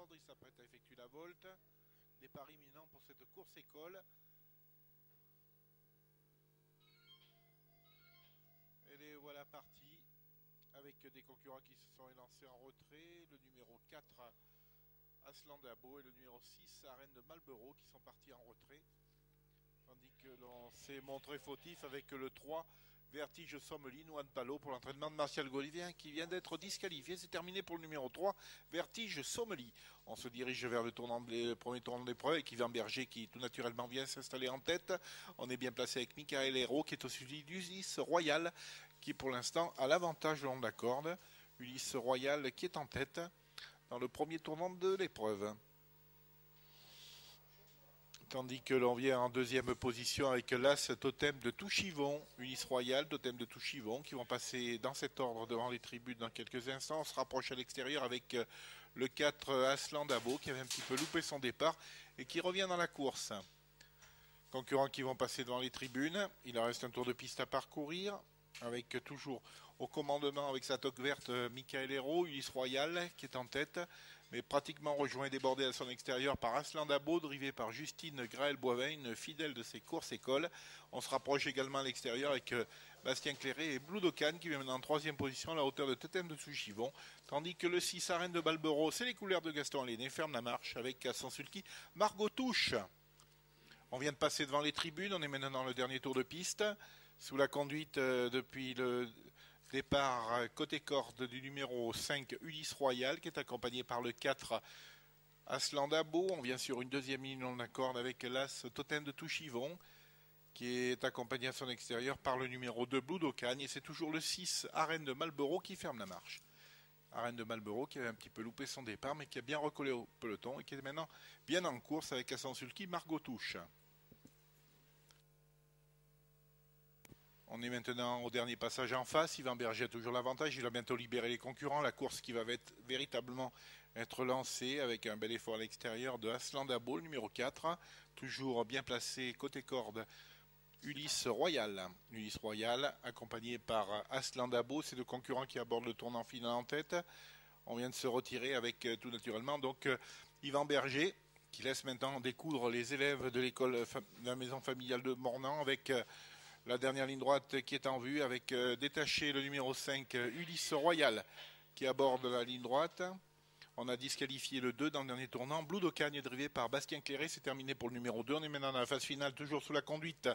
ordre, il s'apprête à effectuer la volte. Départ imminent pour cette course école. Et les voilà partis avec des concurrents qui se sont élancés en retrait. Le numéro 4, Aslan Dabo, et le numéro 6, Arène de Malboro, qui sont partis en retrait. Tandis que l'on s'est montré fautif avec le 3, Vertige Sommely, Nouan Palo, pour l'entraînement de Martial Golivien, qui vient d'être disqualifié. C'est terminé pour le numéro 3, Vertige Sommely. On se dirige vers le premier tournant d'épreuve avec Yvan Berger, qui tout naturellement vient s'installer en tête. On est bien placé avec Michael Hérault, qui est au suivi d'Ulysse Royal, qui pour l'instant a l'avantage le long de la corde. Ulysse Royal qui est en tête dans le premier tournant de l'épreuve. Tandis que l'on vient en deuxième position avec l'As Totem de Touchivon, Ulysse Royal, Totem de Touchivon, qui vont passer dans cet ordre devant les tribunes dans quelques instants. On se rapproche à l'extérieur avec le 4 Aslan Dabo, qui avait un petit peu loupé son départ et qui revient dans la course. Concurrents qui vont passer devant les tribunes. Il en reste un tour de piste à parcourir, avec toujours au commandement avec sa toque verte Michael Hérault, Ulysse Royal qui est en tête, mais pratiquement rejoint et débordé à son extérieur par Aslan Dabo, drivé par Justine Graël-Boivin, une fidèle de ses courses écoles. On se rapproche également à l'extérieur avec Bastien Cléré et Blue Docan qui vient maintenant en troisième position à la hauteur de Totem de Touchivon, tandis que le 6 Arène de Malboro, c'est les couleurs de Gaston Lenné, ferme la marche avec à son sulky Margot Touche. On vient de passer devant les tribunes, on est maintenant dans le dernier tour de piste, sous la conduite depuis le départ côté corde du numéro 5 Ulysse Royal, qui est accompagné par le 4 Aslan Dabo. On vient sur une deuxième ligne long de la corde avec l'As Totem de Touchivon, qui est accompagné à son extérieur par le numéro 2 Blue Docan, et c'est toujours le 6 Arène de Malboro qui ferme la marche. Arène de Malboro qui avait un petit peu loupé son départ, mais qui a bien recollé au peloton et qui est maintenant bien en course avec à son sulky Margot Touche. On est maintenant au dernier passage en face. Yvan Berger a toujours l'avantage. Il va bientôt libérer les concurrents. La course qui va véritablement être lancée avec un bel effort à l'extérieur de Aslan Dabo, le numéro 4. Toujours bien placé côté corde, Ulysse Royal. Ulysse Royal accompagné par Aslan Dabo. C'est deux concurrents qui abordent le tournant final en tête. On vient de se retirer avec tout naturellement donc Yvan Berger, qui laisse maintenant découdre les élèves de l'école de la maison familiale de Mornan avec la dernière ligne droite qui est en vue avec détaché le numéro 5 Ulysse Royal qui aborde la ligne droite. On a disqualifié le 2 dans le dernier tournant. Blue Docan est drivé par Bastien Cléré. C'est terminé pour le numéro 2. On est maintenant dans la phase finale, toujours sous la conduite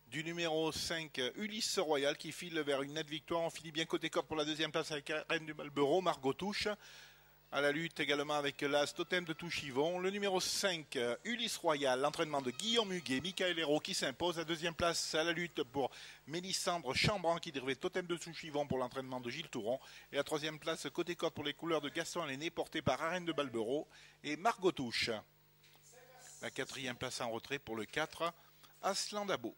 du numéro 5 Ulysse Royal qui file vers une nette victoire. On finit bien côté corde pour la deuxième place avec Arène du Malboro, Margot Touche. À la lutte également avec l'As Totem de Touchivon. Le numéro 5, Ulysse Royal, l'entraînement de Guillaume Huguet, Michael Hérault qui s'impose. La deuxième place à la lutte pour Mélissandre Chambran qui drivait Totem de Touchivon pour l'entraînement de Gilles Touron. Et la troisième place côté côte pour les couleurs de Gaston Lenné, portée par Arène de Malboro et Margot Touche. La quatrième place en retrait pour le 4, Aslan Dabo.